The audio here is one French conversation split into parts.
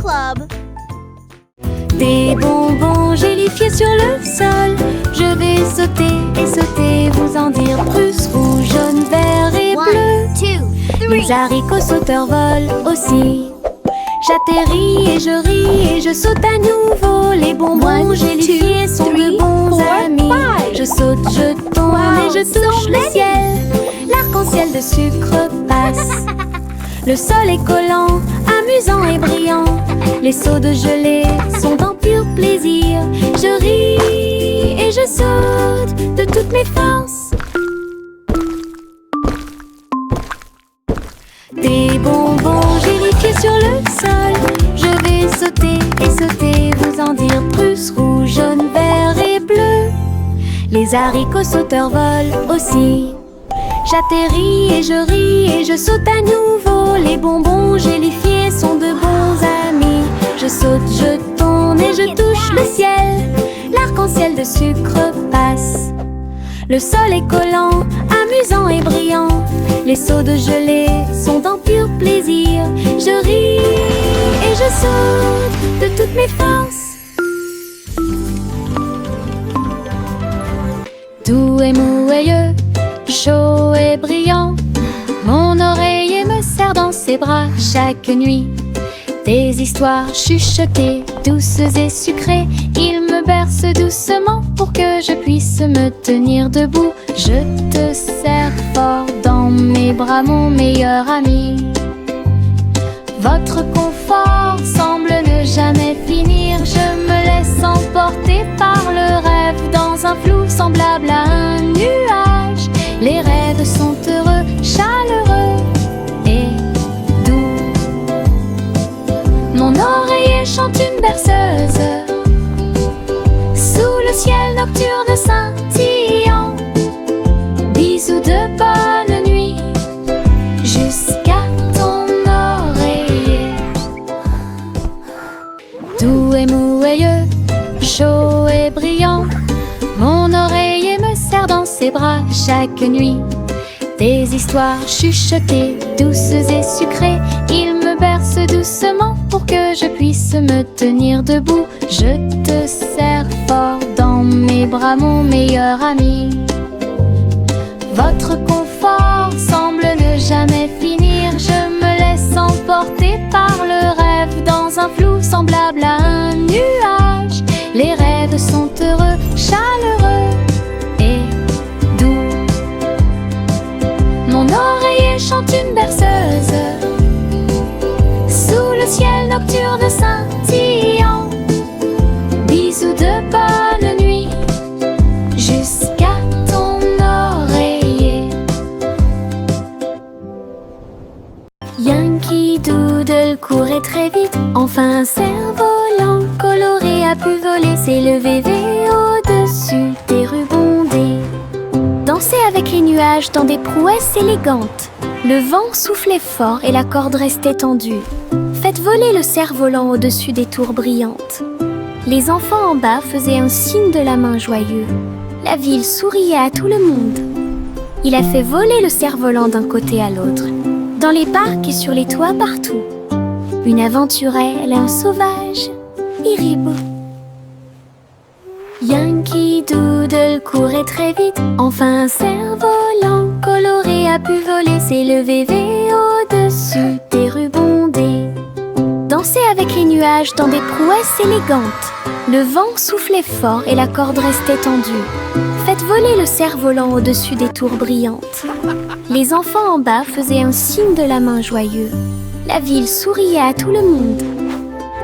Club. Des bonbons gélifiés sur le sol. Je vais sauter et sauter, vous en dire plus. Rouge, jaune, vert et bleu. 1, 2, 3. Les haricots sauteurs volent aussi. J'atterris et je ris et je saute à nouveau. Les bonbons 1, gélifiés 2, sont de 3, bons 4, amis. 5. Je saute, je tourne et je touche le ciel. L'arc-en-ciel de sucre passe. Le sol est collant, amusant et brillant. Les seaux de gelée sont en pur plaisir. Je ris et je saute de toutes mes forces. Des bonbons gélifiés sur le sol. Je vais sauter et sauter, vous en dire plus. Rouge, jaune, vert et bleu. Les haricots sauteurs volent aussi. J'atterris et je ris et je saute à nouveau. Les bonbons gélifiés sont de bons amis. Je saute, je tourne et je touche le ciel. L'arc-en-ciel de sucre passe. Le sol est collant, amusant et brillant. Les seaux de gelée sont en pur plaisir. Je ris et je saute de toutes mes forces. Doux et mouilleux, chaud et brillant, mon oreiller me serre dans ses bras chaque nuit. Des histoires chuchotées, douces et sucrées, il me berce doucement pour que je puisse me tenir debout. Je te serre fort dans mes bras, mon meilleur ami. Votre confort semble ne jamais finir. Je me laisse emporter par le rêve dans un flou semblable à un nuage. Les rêves sont heureux, chaleureux et doux. Mon oreiller chante une berceuse sous le ciel nocturne scintillant. Bisous de bonne nuit jusqu'à ton oreiller. Doux et mouilleux, chaud et brillant, mon oreiller me serre dans ses bras chaque nuit. Des histoires chuchotées, douces et sucrées, il me berce doucement pour que je puisse me tenir debout. Je te serre fort dans mes bras, mon meilleur ami. Votre confort semble ne jamais finir. Je me laisse emporter par le rêve dans un flou semblable à un nuage. Les rêves sont heureux, chaleureux et doux. Mon oreiller chante une berceuse sous le ciel nocturne scintillant. Bisous de bonne nuit jusqu'à ton oreiller. Yankee Doodle courait très vite. Enfin un cerf-volant coloré a pu voler, s'élever au-dessus des rubans bondés. Danser avec les nuages dans des prouesses élégantes. Le vent soufflait fort et la corde restait tendue. Faites voler le cerf-volant au-dessus des tours brillantes. Les enfants en bas faisaient un signe de la main joyeux. La ville souriait à tout le monde. Il a fait voler le cerf-volant d'un côté à l'autre, dans les parcs et sur les toits partout. Une aventurelle et un sauvage, Iribo. Yankee Doodle courait très vite. Enfin un cerf-volant coloré a pu voler, s'élever au-dessus des rubans bondés. Danser avec les nuages dans des prouesses élégantes. Le vent soufflait fort et la corde restait tendue. Faites voler le cerf-volant au-dessus des tours brillantes. Les enfants en bas faisaient un signe de la main joyeux. La ville souriait à tout le monde.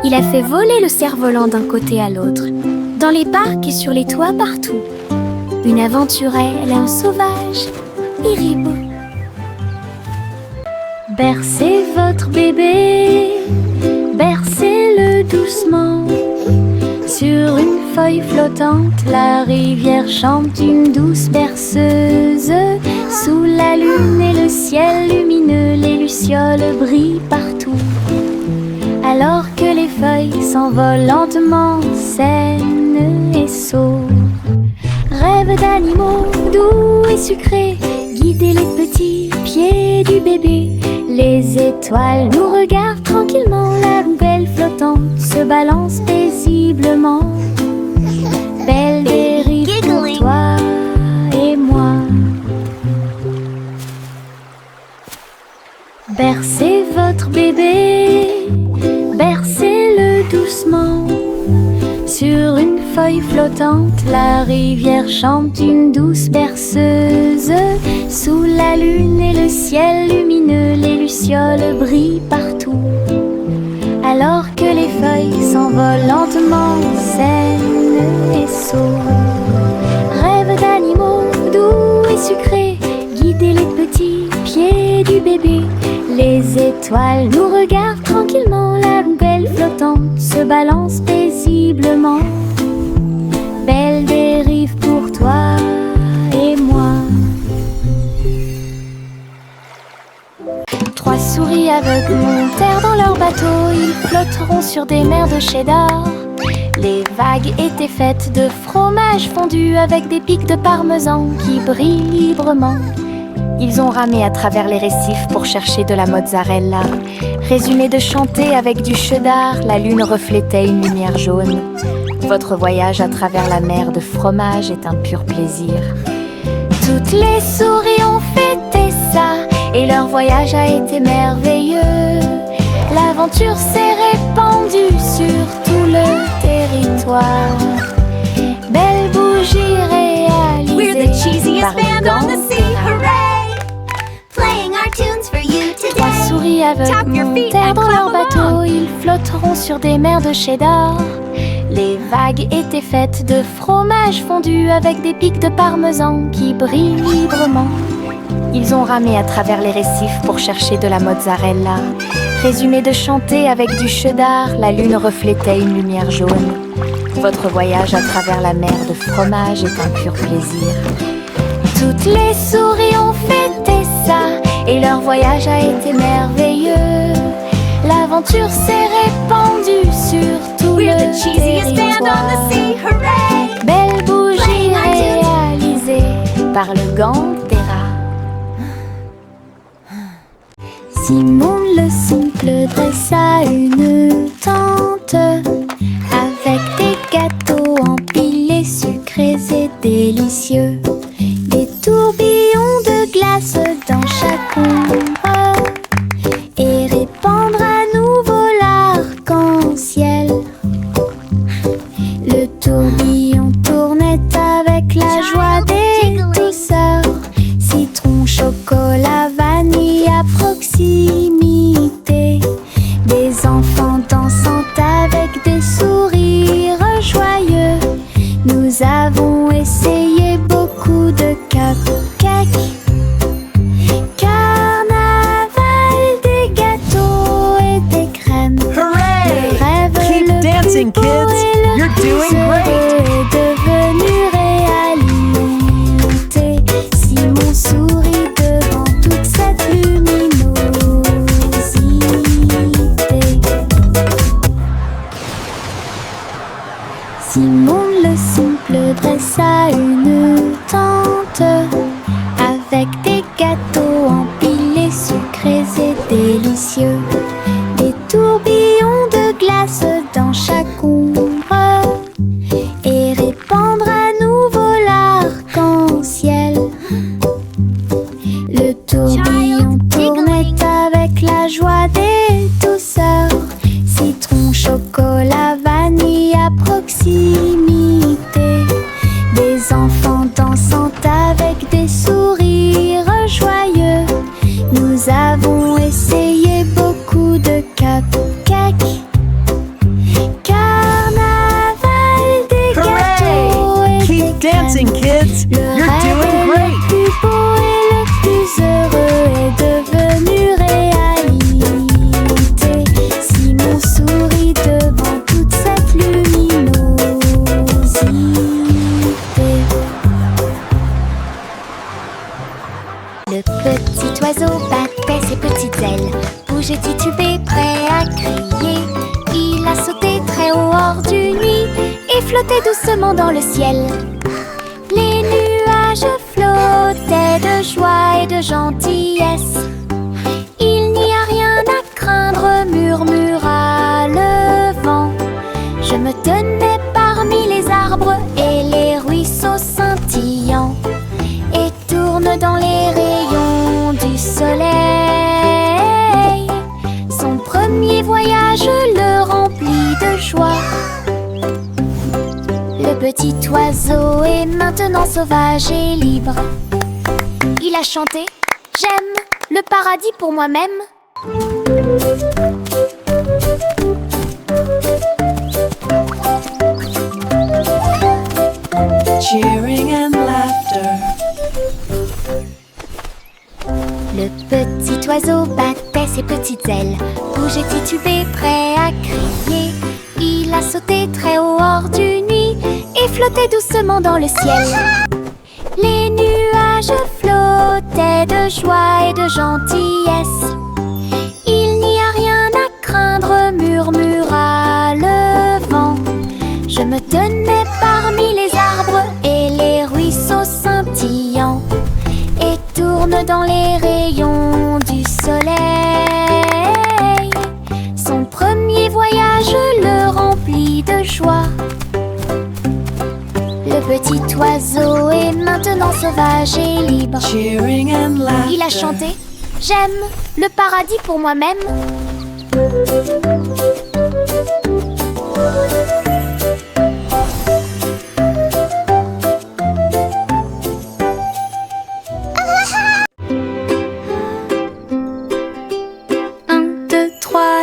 Il a fait voler le cerf-volant d'un côté à l'autre, dans les parcs et sur les toits partout. Une aventurelle et un sauvage, Iribo. Bercez votre bébé, bercez-le doucement. Sur une feuille flottante, la rivière chante une douce berceuse. Sous la lune et le ciel lumineux, les lucioles brillent partout. Alors que les feuilles s'envolent lentement, saines et sauves. Rêve d'animaux doux et sucrés, guider les petits pieds du bébé. Les étoiles nous regardent tranquillement, la poubelle flotte flottante se balance paisiblement. Belle dérive pour toi et moi. Bercez votre bébé, bercez-le doucement. Sur une feuille flottante, la rivière chante une douce berceuse. Sous la lune et le ciel lumineux, les lucioles brillent partout. Alors que les feuilles s'envolent lentement, saines et sauves. Rêve d'animaux doux et sucrés, guider les petits pieds du bébé. Les étoiles nous regardent tranquillement, la poubelle flottante se balance paisiblement. Belle dérive pour toi et moi. Trois souris aveugles montèrent dans leur bateau, ils flotteront sur des mers de cheddar. Les vagues étaient faites de fromage fondu avec des pics de parmesan qui brillent librement. Ils ont ramé à travers les récifs pour chercher de la mozzarella. Résumé de chanter avec du cheddar, la lune reflétait une lumière jaune. Votre voyage à travers la mer de fromage est un pur plaisir. Toutes les souris ont fêté ça et leur voyage a été merveilleux. L'aventure s'est répandue sur tout le territoire. Belle bougie réalisée. We're the cheesiest par band on the sea, Gantera. hooray! Playing our tunes for you Trois today. souris aveugles Tap your feet montèrent and dans leur clap bateau, along. ils flotteront sur des mers de cheddar. Les vagues étaient faites de fromage fondu avec des pics de parmesan qui brillent librement. Ils ont ramé à travers les récifs pour chercher de la mozzarella. Résumé de chanter avec du cheddar, la lune reflétait une lumière jaune. Votre voyage à travers la mer de fromage est un pur plaisir. Toutes les souris ont fêté ça et leur voyage a été merveilleux. L'aventure s'est répandue sur tout We're le the cheesiest band on the territoire. sea, hooray! Belle bougie Playing our tunes. réalisée par le Gantera. Simon le simple dressa une tente avec des gâteaux empilés, sucrés et délicieux. Des tourbillons de glace dans chaque ombre et répandre à nouveau l'arc-en-ciel. Le tourbillon tournait avec la joie des douceurs. Citron, chocolat, vanille à proximité. Des enfants dansant avec des sourires joyeux. Nous avons essayé beaucoup de cupcakes. Carnaval, des gâteaux et des crèmes. Hooray! Le rêve Keep le dancing, plus beau kids. et le You're plus doing great. heureux est devenu réalité. Simon sourit devant toute cette luminosité. Simon le simple dressa une tente avec des gâteaux empilés, sucrés et délicieux. Des tourbillons de glace dans chaque ombre et répandre à nouveau l'arc-en-ciel. Le tourbillon tournait avec la joie des douceurs. Citron, chocolat, vanille à proximité. Des enfants dansant avec des sourires joyeux. Nous avons essayé beaucoup de cupcakes. Carnaval, des gâteaux et Keep des dancing, crèmes. kids. Le You're rêve doing le great. plus beau et le plus heureux est devenu réalité. Simon sourit devant toute cette luminosité. Le petit oiseau battait ses petites ailes, bougeait, titubé, prêt à crier. Il a sauté très haut hors du nid et flottait doucement dans le ciel. Les nuages flottaient de joie et de gentillesse. Il n'y a rien à craindre, murmura le joie. Le petit oiseau est maintenant sauvage et libre. Il a chanté « J'aime le paradis pour moi-même ». Cheering and laughter. Le petit oiseau battait ses petites ailes, bougeait titubé, prêt à crier. Il a sauté très haut hors du nuit et flottait doucement dans le ciel. Les nuages flottaient de joie et de gentillesse. Il n'y a rien à craindre, murmura le vent. Je me tenais parmi les arbres et les ruisseaux scintillants et tourne dans les rayons du soleil. Son premier voyage le remplit de joie. Le petit oiseau est maintenant sauvage et libre. Cheering and laughter. Il a chanté « J'aime le paradis pour moi-même ».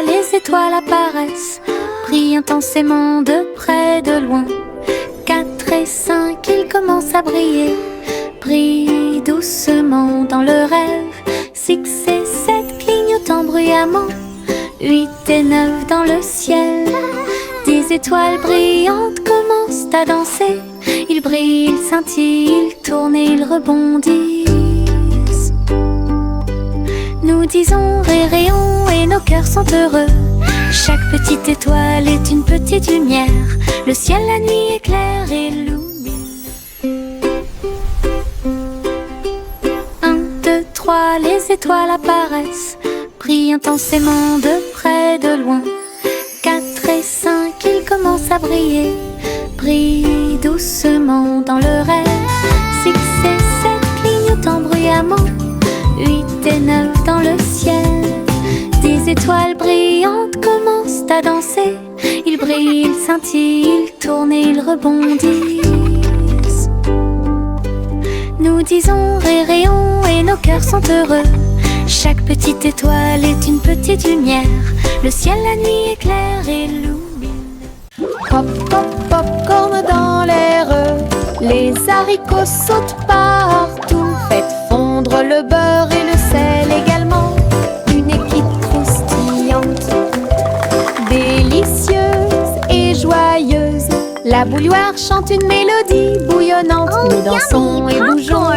Les étoiles apparaissent, brillent intensément de près, de loin. 4 et 5, ils commencent à briller, brillent doucement dans le rêve. 6 et 7 clignotant bruyamment, 8 et 9 dans le ciel. 10 étoiles brillantes commencent à danser. Ils brillent, ils scintillent, ils tournent et ils rebondissent. Nous disons réréons et nos cœurs sont heureux. Chaque petite étoile est une petite lumière. Le ciel la nuit éclaire et illumine. 1, 2, 3, les étoiles apparaissent, brillent intensément de près, de loin. 4 et 5, ils commencent à briller, brillent doucement dans le rêve. 6 et 7 clignotant bruyamment, 8 et 9 dans le ciel. 10 étoiles brillantes commencent à danser. Ils brillent, ils scintillent, ils tournent et ils rebondissent. Nous disons réréons et nos cœurs sont heureux. Chaque petite étoile est une petite lumière. Le ciel la nuit éclaire et illumine. Pop, pop, popcorn dans l'air. Les haricots sautent partout. Faites fondre le beurre et le sel également. Une équipe croustillante, délicieuse et joyeuse. La bouilloire chante une mélodie bouillonnante. Nous dansons et bougeons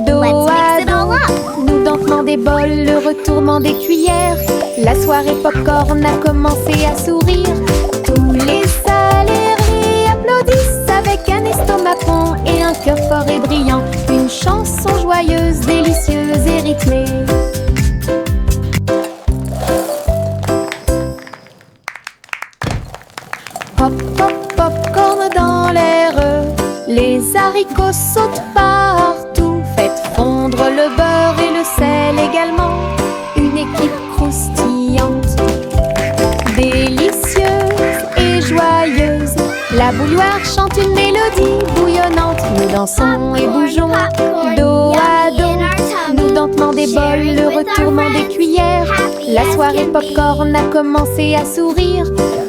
dos à dos. Nous dentement des bols, le retournement des cuillères. La soirée popcorn a commencé à sourire. Tous les salariés applaudissent avec un estomac rond et un cœur fort et brillant. Une chanson joyeuse, délicieuse et rythmée. Pop, pop, popcorn dans l'air. Les haricots sautent partout. Faites fondre le beurre et le sel également. Une équipe croustillante, délicieuse et joyeuse. La bouilloire chante une mélodie bouillonnante. Nous dansons et bougeons dos à dos. Nous dentement des bols, le retournement des cuillères. La soirée popcorn a commencé à sourire.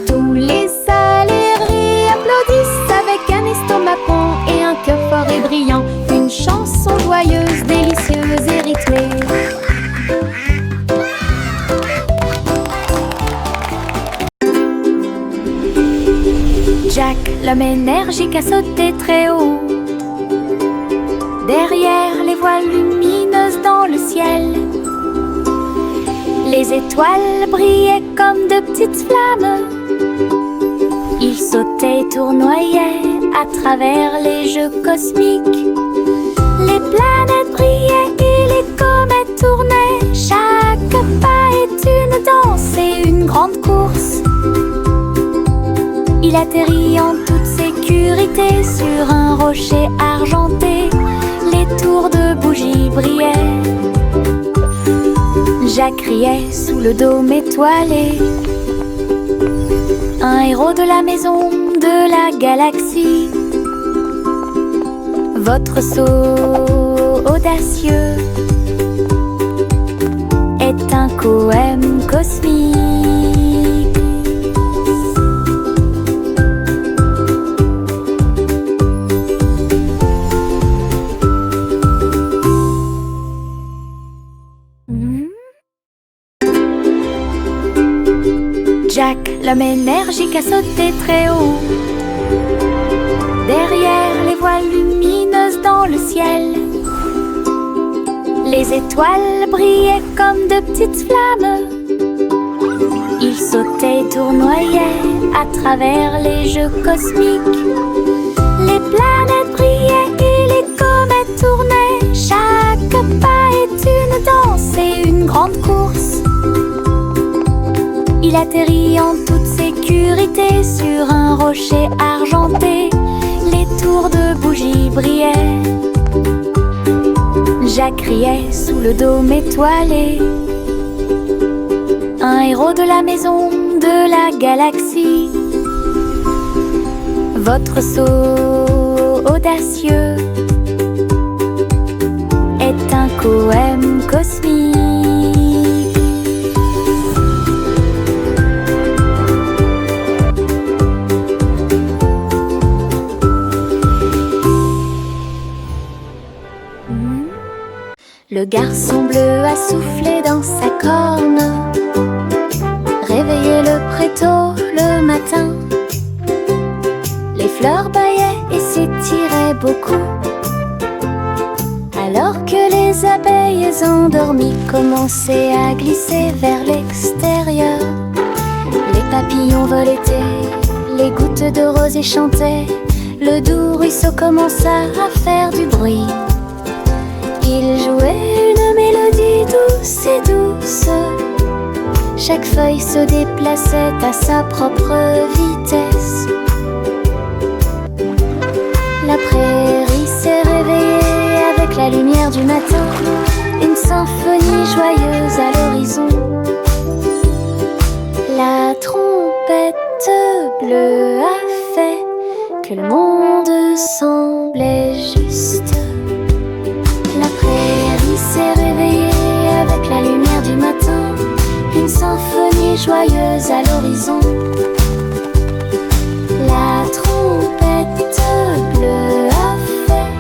Tous les salariés applaudissent avec un estomac rond et un cœur fort et brillant. Une chanson joyeuse, délicieuse et rythmée. Jack, l'homme énergique, a sauté très haut. Derrière les voiles lumineuses dans le ciel, les étoiles brillaient comme de petites flammes. Il sautait et tournoyait à travers les jeux cosmiques. Les planètes brillaient et les comètes tournaient. Chaque pas est une danse et une grande course. Il atterrit en toute sécurité sur un rocher argenté. Les tours de bougies brillaient. Jack riait sous le dôme étoilé. Un héros de la maison de la galaxie. Votre saut audacieux est un poème cosmique. Jack, l'homme énergique, a sauté très haut. Derrière les voiles lumineuses dans le ciel, les étoiles brillaient comme de petites flammes. Il sautait et tournoyait à travers les jeux cosmiques. Les planètes brillaient et les comètes tournaient. Chaque pas est une danse et une grande course. Il atterrit en toute sécurité sur un rocher argenté. Les tours de bougies brillaient. Jack riait sous le dôme étoilé. Un héros de la maison de la galaxie. Votre saut audacieux est un poème cosmique. Le garçon bleu a soufflé dans sa corne, réveillé le prétôt le matin. Les fleurs bâillaient et s'étiraient beaucoup, alors que les abeilles endormies commençaient à glisser vers l'extérieur. Les papillons voletaient, les gouttes de rosée chantaient. Le doux ruisseau commença à faire du bruit. Il jouait une mélodie douce et douce. Chaque feuille se déplaçait à sa propre vitesse. La prairie s'est réveillée avec la lumière du matin. Une symphonie joyeuse à l'horizon. La trompette bleue a fait que le monde semblait juste. La prairie s'est réveillée avec la lumière du matin. Une symphonie joyeuse à l'horizon. La trompette bleue a fait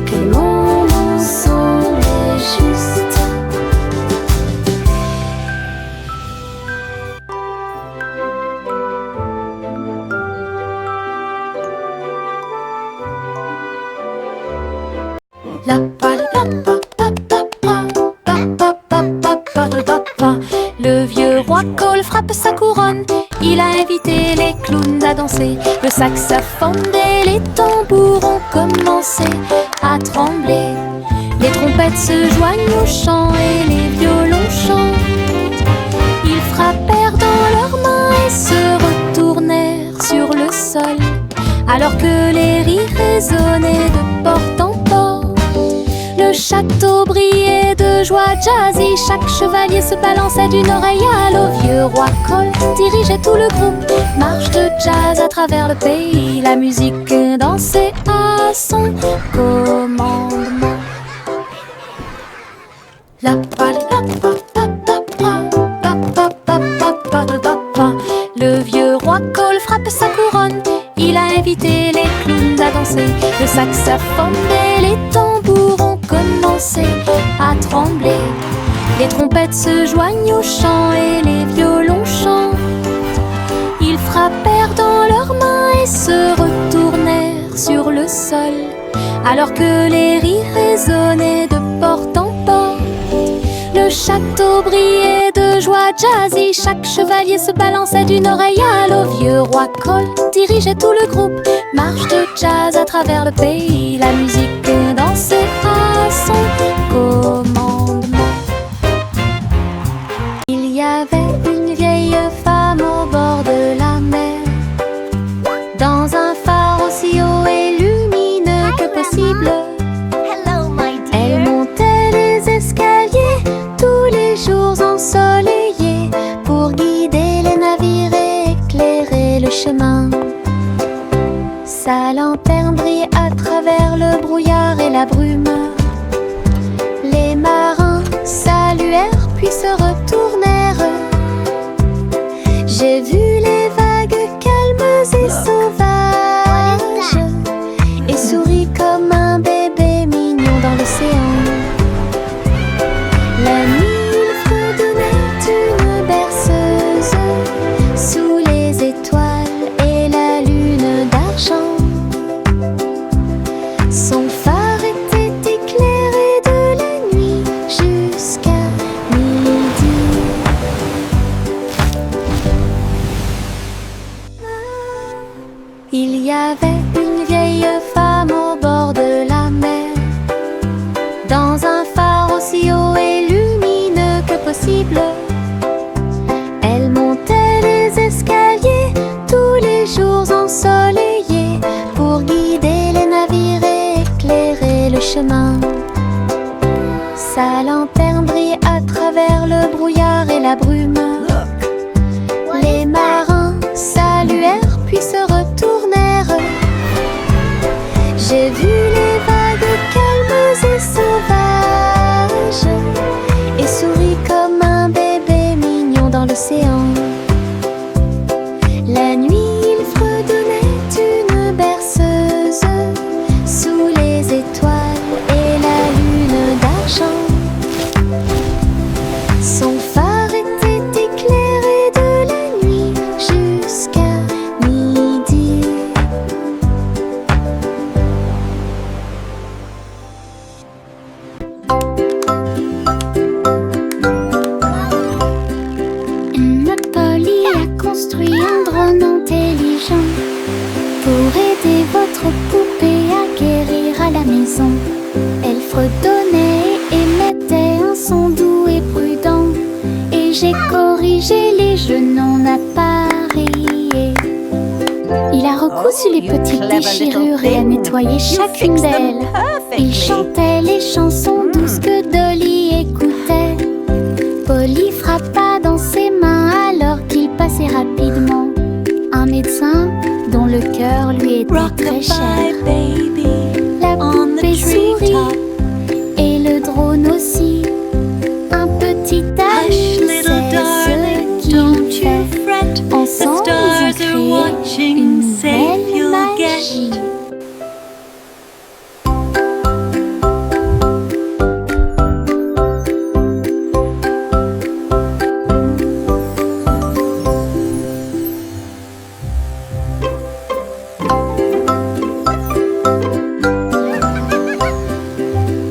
que le monde semblait juste. Le vieux roi Cole frappe sa couronne. Il a invité les clowns à danser. Le saxophone et les tambours ont commencé à trembler. Les trompettes se joignent au chant et les violons chantent. Ils frappèrent dans leurs mains et se retournèrent sur le sol, alors que les rires résonnaient de porte en porte. Le château brillait de joie jazzy. Chaque chevalier se balançait d'une oreille à l'autre. Vieux roi Cole dirigeait tout le groupe. Marche de jazz à travers le pays. La musique dansait à son commandement. Le vieux roi Cole frappe sa couronne. Il a invité les clowns à danser. Le saxophone et les tambours ont commencé à trembler. Les trompettes se joignent au chant et les violons chantent. Ils frappèrent dans leurs mains et se retournèrent sur le sol, alors que les rires résonnaient de porte en porte. Le château brillait de joie jazzy. Chaque chevalier se balançait d'une oreille à l'autre. Vieux roi Cole dirigeait tout le groupe. Marche de jazz à travers le pays. La musique dansait à son commandement. Il y avait une vieille femme au bord de la mer, dans un phare aussi haut et lumineux que possible. Elle montait les escaliers tous les jours ensoleillés pour guider les navires et éclairer le chemin. Sa lanterne brille à travers le brouillard et la brume. Les marins saluèrent puis se retournèrent. J'ai vu les vagues calmes et sauvages et souris comme un bébé mignon dans l'océan. La nuit, il fredonnait une berceuse sous les étoiles et la lune d'argent. Son phare était éclairé de la nuit jusqu'à midi. Il y avait une vieille femme au bord de la mer, dans un phare aussi haut et lumineux que possible. Elle montait les escaliers tous les jours ensoleillés pour guider les navires et éclairer le chemin. Sa lanterne brille à travers le brouillard et la brume. Les marins saluèrent puis se retournèrent. J'ai vu les vagues calmes et sauvages et souris comme un bébé mignon dans l'océan. La nuit, il fredonnait une berceuse sous les étoiles et la lune d'argent. Son phare était éclairé de la nuit jusqu'à midi. Notre Polly a construit un drone intelligent pour aider votre poupée à guérir à la maison. Elle fredonnait et émettait un son doux et prudent, et j'ai corrigé les jeux non appareillés. Il a recousu les petites déchirures et a nettoyé chacune d'elles. Il chantait les chansons douces que Dolly écoutait. Polly frappa dans ses mains alors qu'il passait rapidement. Un médecin dont le cœur lui était très cher. baby, La on the poupée sourit treetop. et le drone aussi. Un petit Hush, ami little sait darling, ce don't qu'il you fait. fret. The Ensemble, stars ils are ont créé watching, une safe belle you'll magie. get.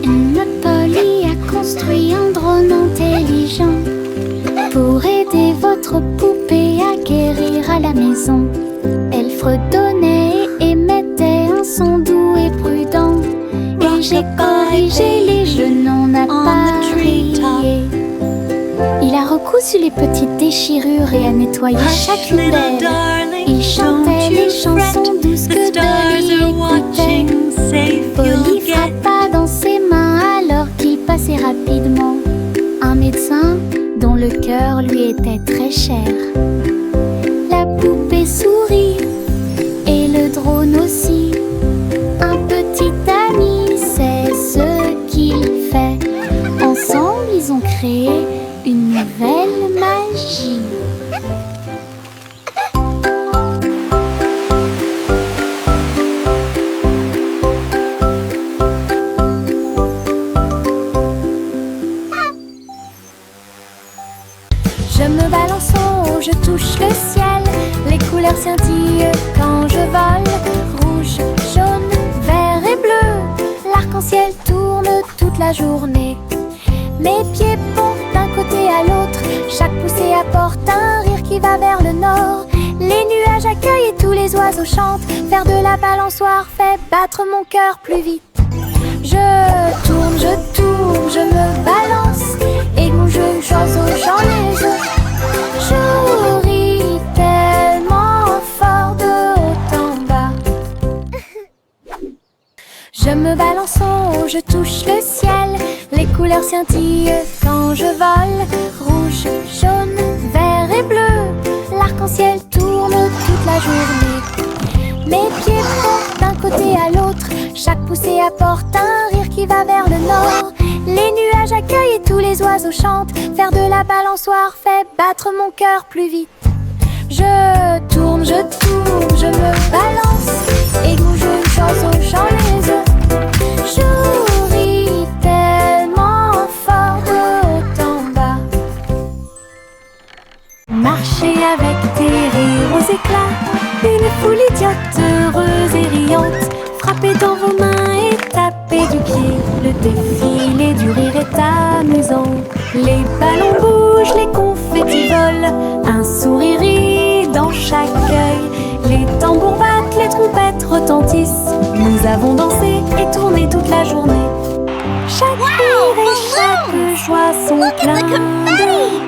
Notre Polly a construit un drone intelligent pour aider votre poupée à guérir à la maison. Elle fredonnait et émettait un son doux et prudent, et j'ai corrigé les jeux non appareillés. Il a recousu les petites déchirures et a nettoyé Hush, chacune little d'elles. darling, Il chantait don't les you chansons fret. douces The que stars Dolly are écoutait. watching, safe Polly you'll get. frappa dans ses mains alors qu'il passait rapidement. Un médecin dont le cœur lui était très cher. La poupée sourit et le drone aussi. Un petit ami sait ce qu'il fait. Ensemble, ils ont créé une nouvelle magie. Je me balance en haut, je touche le ciel. Les couleurs scintillent quand je vole. Rouge, jaune, vert et bleu. L'arc-en-ciel tourne toute la journée. Mes pieds pompent d'un côté à l'autre. Chaque poussée apporte un rire qui va vers le nord. Les nuages accueillent et tous les oiseaux chantent. Faire de la balançoire fait battre mon cœur plus vite. Je tourne, je me balance. Et mon jeu d'oiseau, j'en ai jeu. Je ris tellement fort de haut en bas. Je me balance en haut, je touche le ciel. Les couleurs scintillent quand je vole. Rouge, jaune, vert et bleu. L'arc-en-ciel tourne toute la journée. Pousser apporte un rire qui va vers le nord. Les nuages accueillent et tous les oiseaux chantent. Faire de la balançoire fait battre mon cœur plus vite. Je tourne, je me balance. Et d'où je chante au chant les œufs. Je ris tellement fort de haut en bas. Marchez avec des rires aux éclats. Une foule idiote, heureuse et riante. Frappez dans vos mains et tapez du pied. Le défilé du rire est amusant. Les ballons bougent, les confettis volent. Un sourire rit dans chaque œil. Les tambours battent, les trompettes retentissent. Nous avons dansé et tourné toute la journée. Chaque rire et chaque joie sont pleins de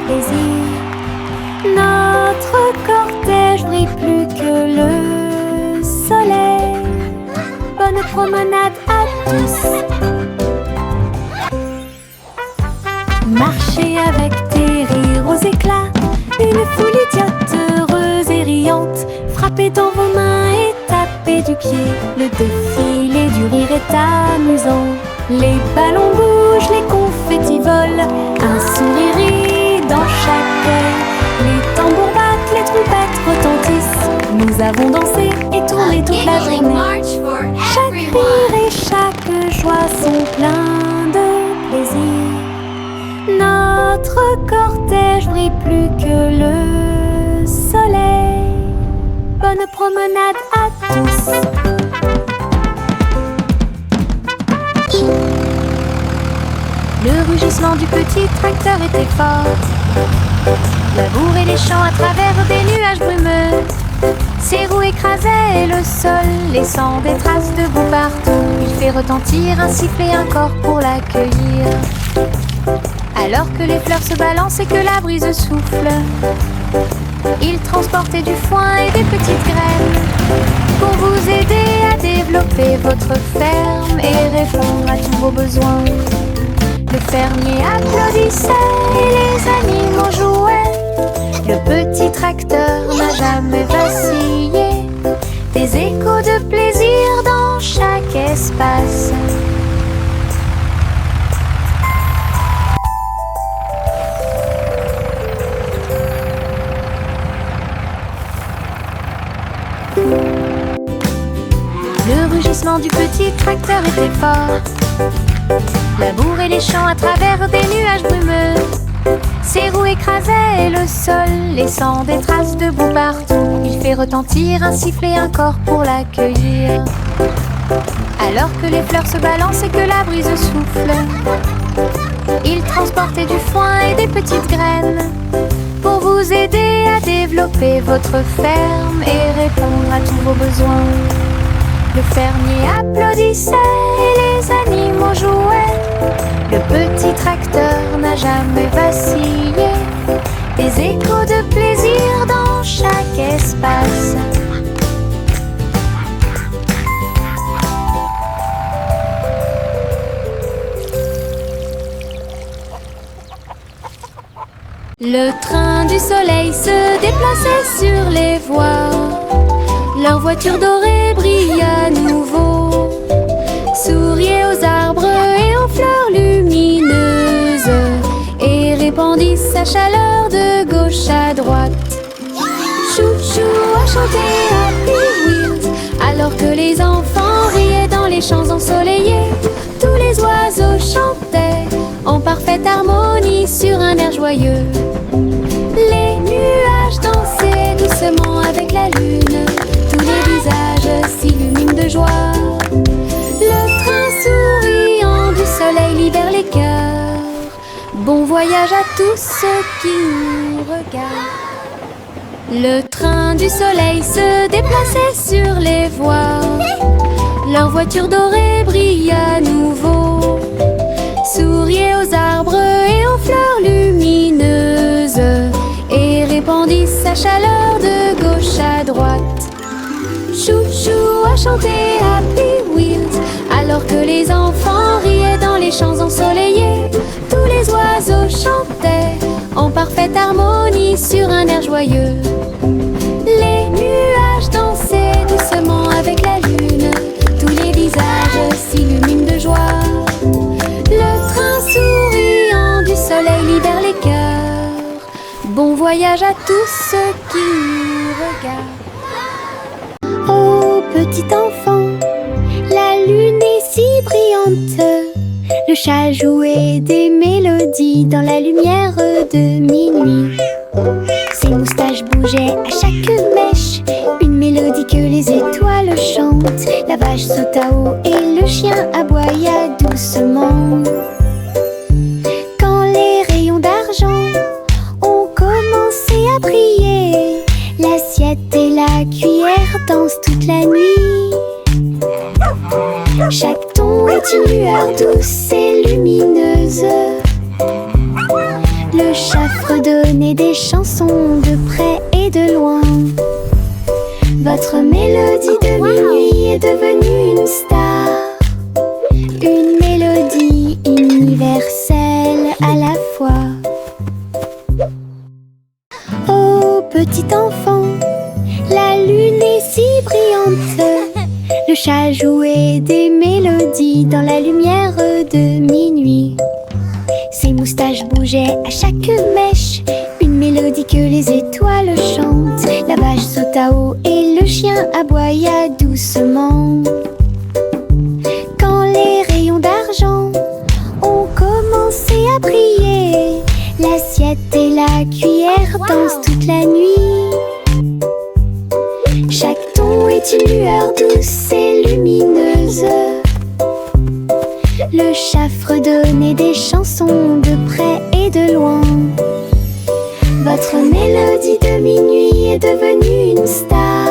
plaisir. Notre cortège brille plus que le soleil. Bonne promenade à tous. Marchez avec des rires aux éclats. Une foule idiote, heureuse et riante. Frappez dans vos mains et tapez du pied. Le défilé du rire est amusant. Les ballons bougent, les confettis volent. Un sourire rit dans chaque œil. Les tambours battent, les trompettes retentissent. Nous avons dansé et tourné toute la journée. Chaque rire et chaque joie sont pleins de plaisir. Notre cortège brille plus que le soleil. Bonne promenade à tous. Le rugissement du petit tracteur était fort. Labourer les champs à travers des nuages brumeux. Ses roues écrasaient le sol, laissant des traces de boue partout. Il fait retentir un sifflet, un corps pour l'accueillir. Alors que les fleurs se balancent et que la brise souffle, il transportait du foin et des petites graines pour vous aider à développer votre ferme et répondre à tous vos besoins. Le fermier applaudissait et les animaux jouaient. Le petit tracteur n'a jamais vacillé. Des échos de plaisir dans chaque espace. Le rugissement du petit tracteur était fort. Labourer les champs à travers des nuages brumeux. Ses roues écrasaient le sol, laissant des traces de boue partout. Il fait retentir un sifflet, un corps pour l'accueillir. Alors que les fleurs se balancent et que la brise souffle, il transportait du foin et des petites graines pour vous aider à développer votre ferme et répondre à tous vos besoins. Le fermier applaudissait et les animaux jouaient. Le petit tracteur n'a jamais vacillé. Des échos de plaisir dans chaque espace. Le train du soleil se déplaçait sur les voies. Leur voiture dorée brille à nouveau. Souriait aux arbres et aux fleurs lumineuses et répandit sa chaleur de gauche à droite. Chou-chou a chanté Happy Wheels alors que les enfants riaient dans les champs ensoleillés. Tous les oiseaux chantaient en parfaite harmonie sur un air joyeux. Les nuages dansaient doucement avec la lune. Tous les visages s'illuminent de joie. Le train souriant du soleil libère les cœurs. Bon voyage à tous ceux qui nous regardent. Le train du soleil se déplaçait sur les voies. Leur voiture dorée brille à nouveau. Souriait aux arbres et aux fleurs lumineuses et répandit sa chaleur de gauche à droite. Chou-chou a chanté Happy Wheels alors que les enfants riaient dans les champs ensoleillés. Tous les oiseaux chantaient en parfaite harmonie sur un air joyeux. Les nuages dansaient doucement avec la lune. Tous les visages s'illuminaient voyage à tous ceux qui nous regardent. Oh petit enfant, la lune est si brillante. Le chat jouait des mélodies dans la lumière de minuit. Ses moustaches bougeaient à chaque mèche, une mélodie que les étoiles chantent. La vache sauta haut et le chien aboya doucement. Quand les rayons d'argent ont commencé à briller, l'assiette et la cuillère dansent toute la nuit. Chaque ton est une lueur douce et lumineuse. Le chat fredonnait des chansons de près et de loin. Votre mélodie de minuit est devenue une star, une mélodie universelle à la fois. Oh petit enfant, la lune est si brillante. Le chat jouait des mélodies dans la lumière de minuit. Ses moustaches bougeaient à chaque mèche, une mélodie que les étoiles chantent. La vache sauta haut et le chien aboya doucement. Quand les rayons d'argent ont commencé à briller, l'assiette et la cuillère dansent toute la nuit. Chaque ton est une lueur douce et lumineuse. Le chat fredonnait des chansons de près et de loin. Votre mélodie de minuit est devenue une star,